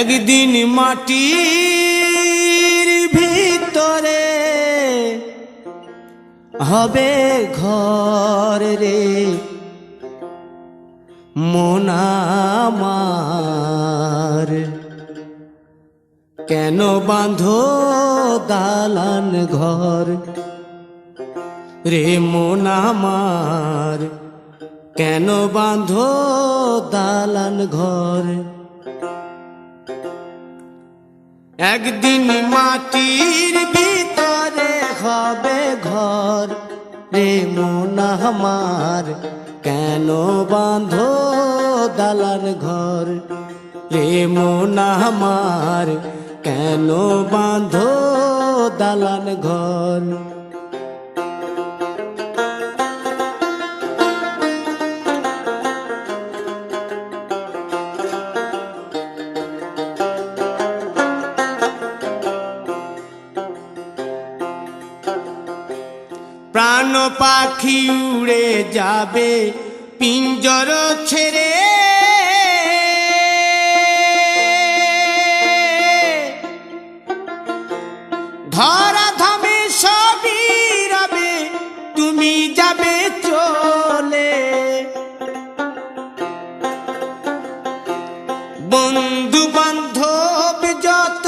একদিন মাটির ভিতরে হবে ঘর রে মন আমার, কেন বাঁধো দালান ঘর রে মন আমার, কেন বাঁধো দালান ঘর। একদিন মাটির ভিতরে হবে ঘর রে মন আমার, কেন বাঁধো দালান ঘর রে মন আমার, কেন বাঁধো দালান ঘর। প্রাণ পাখি উড়ে যাবে পিঞ্জর ছেড়ে, ধরা ধামে সবই রবে তুমি যাবে চলে। বন্ধু বান্ধব যত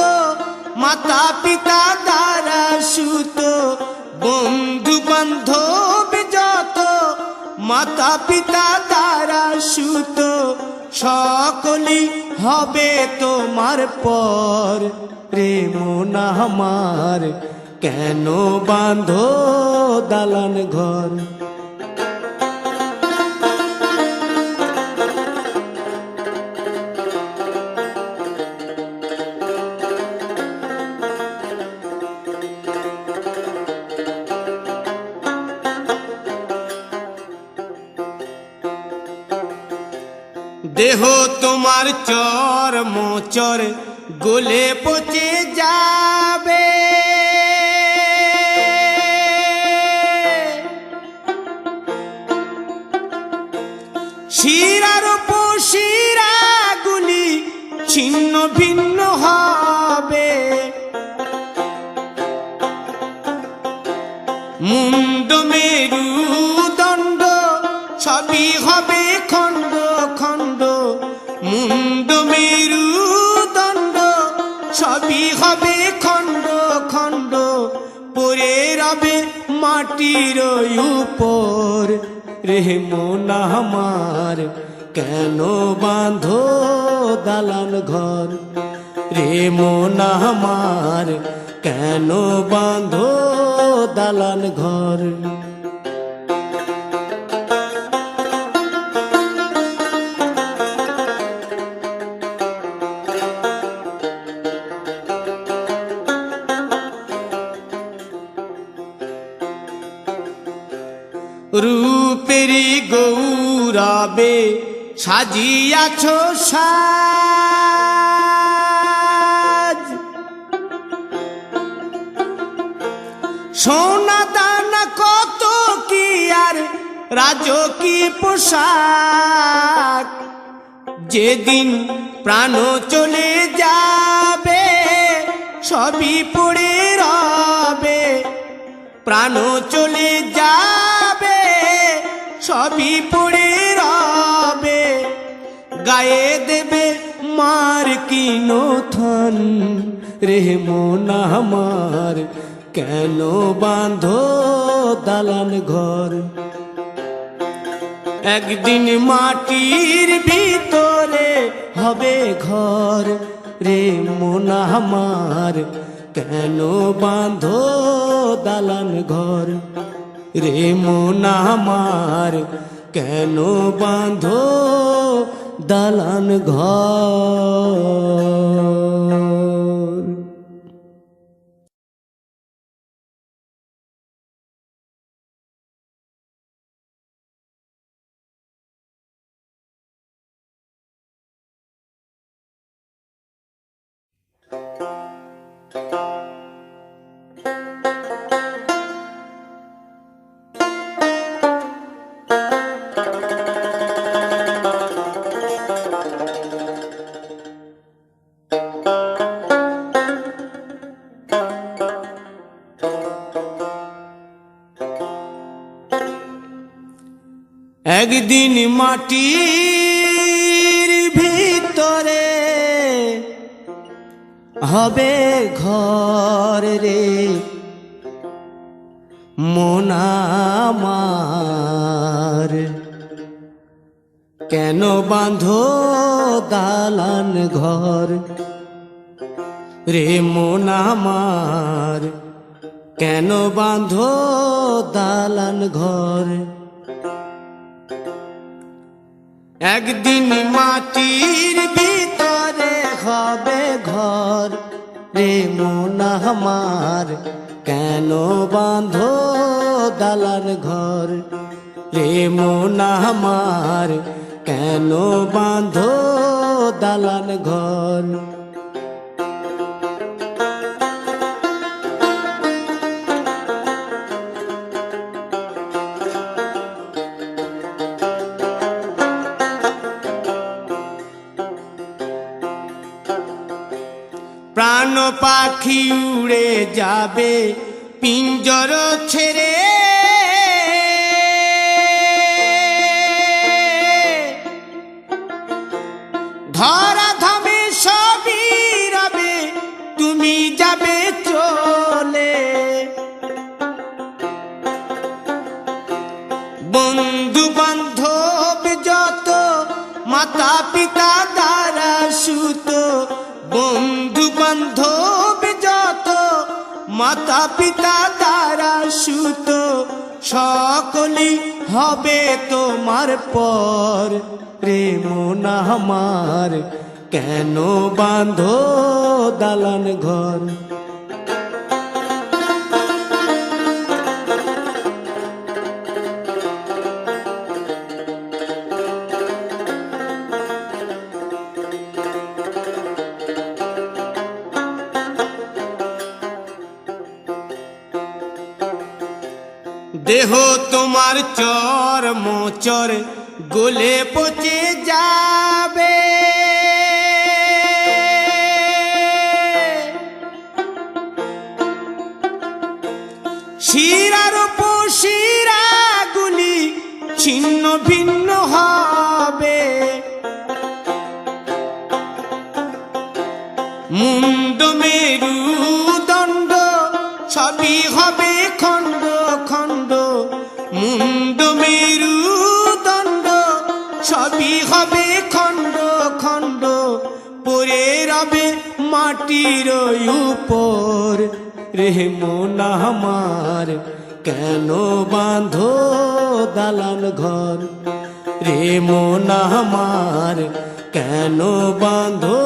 মাতা পিতা দ্বারা সুত, বন্ধু বান্ধব যত মাতা পিতা দ্বারা সুত, সকলই হবে তোমার পর রে মন আমার, কেন বাঁধো দালান ঘর। দেহ তোমার চর মোচর গলে পচে যাবে, শিরার উপশিরা গুলি ছিন্ন ভিন্ন হবে, মুন্ড মেরুদণ্ড সবই হবে খণ্ড খণ্ড, মুন্ড মেরুদণ্ড সবই হবে খণ্ড খণ্ড, পড়ে রবে মাটির উপর রে মন আমার, কেন বাঁধো দালান ঘর রে মন আমার, কেন বাঁধো দালান ঘর। রূপেরি গৌরবে সাজিয়াছ সাজ, সোনা দানা কত কি আর রাজকী পোশাক, যেদিন প্রাণ চলে যাবে সবই পড়ে রবে, প্রাণ চলে যাবে সবই পড়ে রবে, গায়ে দেবে মার কিনো থান রে মন আমার, কেন বাঁধো দালান ঘর। একদিন মাটির ভিতরে হবে ঘর রে মন আমার, কেন বাঁধো দালান ঘর রে মন আমার, কেন বাঁধো দালান ঘর। একদিন মাটির ভিতরে হবে ঘর রে মন আমার, কেন বাঁধো দালান ঘর রে মন আমার, কেন বাঁধো দালান ঘর। একদিন মাটির ভিতরে হবে ঘর রে মন আমার, কেন বাঁধো দালান ঘর রে মন আমার, কেন বাঁধো দালান ঘর। প্রাণ পাখি উড়ে যাবে পিঞ্জর ছেড়ে, ধরা ধামে সবই রবে তুমি যাবে চলে। বন্ধু বান্ধব যত মাতা পিতা দ্বারা সুত, বন্ধু বান্ধব যত মাতা পিতা দ্বারা সুত, সকলই হবে তোমার পর রে মন আমার, কেন বাঁধো দালান ঘর। দেহ তোমার চর মোচর গলে পচে যাবে, শিরার উপশিরা গুলি ছিন্ন ভিন্ন হবে, মুন্ড মেরুদণ্ড সবই হবে খণ্ড খণ্ড, মুন্ড মেরুদণ্ড সবই হবে খণ্ড খণ্ড, পড়ে রবে মাটির উপর রে মন আমার, কেন বাঁধো দালান ঘর রে মন আমার, কেন বাঁধো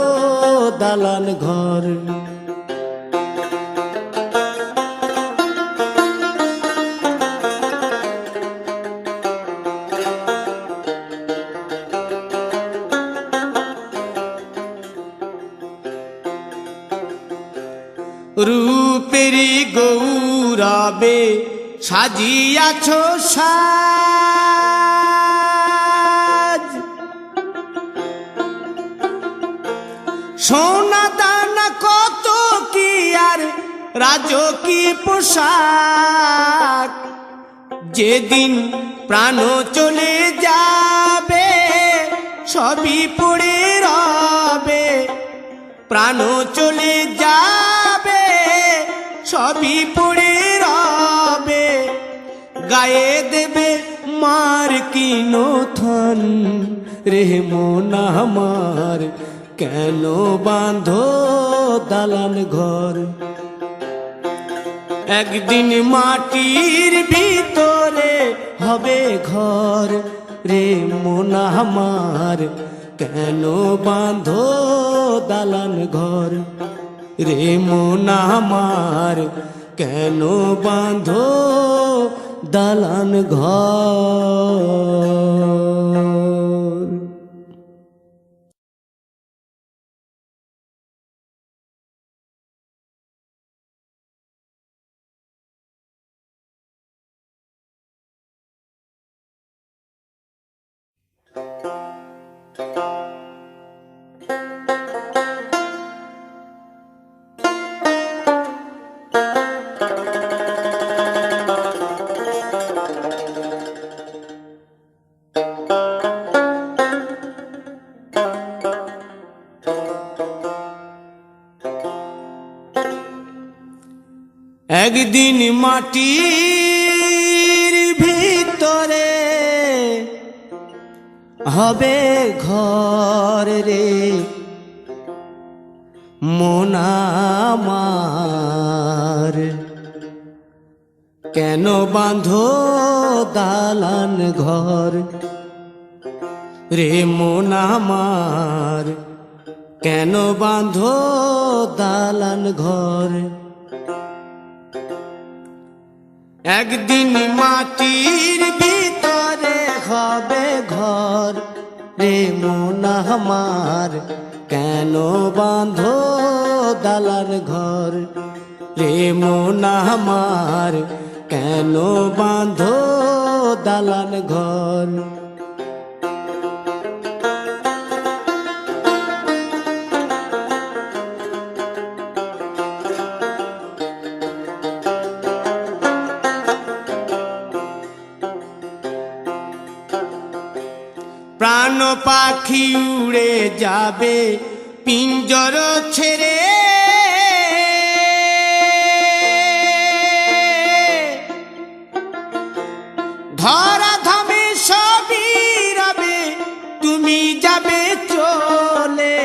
দালান ঘর। রূপেরি গৌরবে সাজিয়াছ সাজ, সোনা দানা কত কি আর রাজকী পোশাক, যেদিন প্রাণ চলে যাবে সবই পড়ে রবে, প্রাণ চলে যাবে সবই পড়ে রবে, গায়ে দেবে মার কিনো থান রে মন আমার, কেন বাঁধো দালান ঘর। একদিন মাটির ভিতরে হবে ঘর রে মন আমার, কেন বাঁধো দালান ঘর রে মন আমার, কেন বাঁধো দালান ঘর। একদিন মাটির ভিতরে হবে ঘর রে মন আমার, কেন বাঁধো দালান ঘর রে মন আমার, কেন বাঁধো দালান ঘর। একদিন মাটির ভিতরে হবে ঘর রে মন আমার, কেন বাঁধো দালান ঘর রে মন আমার, কেন বাঁধো দালান ঘর। প্রাণ পাখি উড়ে যাবে পিঞ্জর ছেড়ে, ধরা ধামে সবই রবে তুমি যাবে চলে।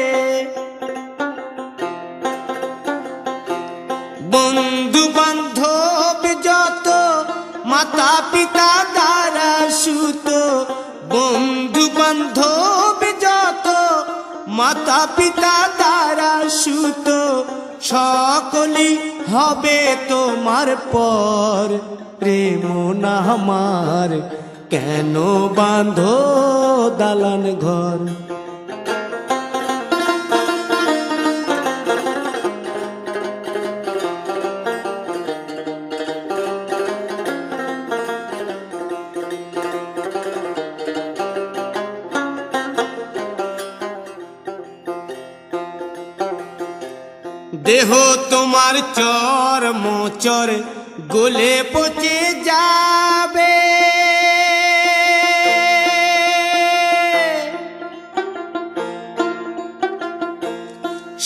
বন্ধু বান্ধব যত মাতা পিতা দ্বারা সুত, বন্ধু বান্ধব যত মাতা পিতা দ্বারা সুত, সকলই হবে তোমার পর রে মন আমার, কেন বাঁধো দালান ঘর। দেহ তোমার চর মোচর গলে পচে যাবে,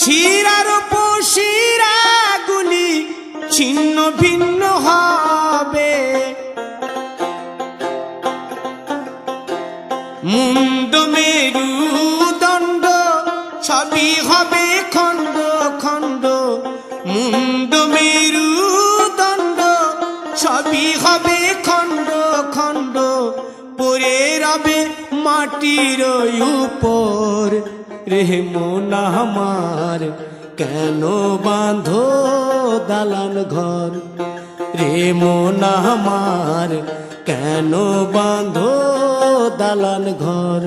শিরার উপশিরা গুলি ছিন্ন ভিন্ন হবে, মুন্ড মেরুদণ্ড সবই হবে খণ্ড খণ্ড, মুন্ড মেরুদণ্ড সবই হবে খণ্ড খণ্ড, পড়ে রবে মাটির উপর রে মন আমার, কেন বাঁধো দালান ঘর রে মন আমার, কেন বাঁধো দালান ঘর।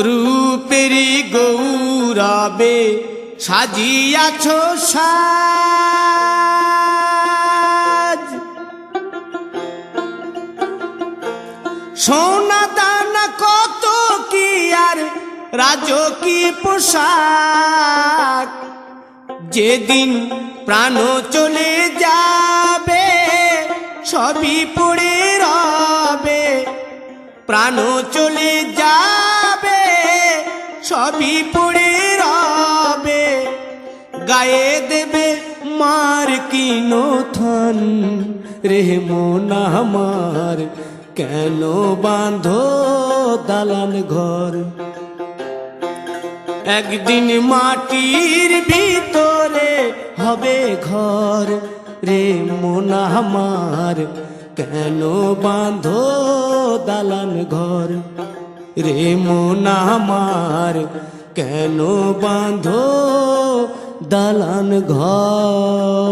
রূপেরি গৌরবে সাজিয়াছ সাজ, সোনা দানা কত কি আর রাজকী পোশাক, যেদিন প্রাণ চলে যাবে সবই পড়ে রবে, প্রাণ চলে যাবে সবই পড়ে রবে, গায়ে দেবে মার কিনো থান রে মন আমার, কেন বাঁধো দালান ঘর। একদিন মাটির ভিতরে হবে ঘর রে মন আমার, কেন বাঁধো দালান ঘর রে মন আমার, কেন বাঁধো দালান ঘর।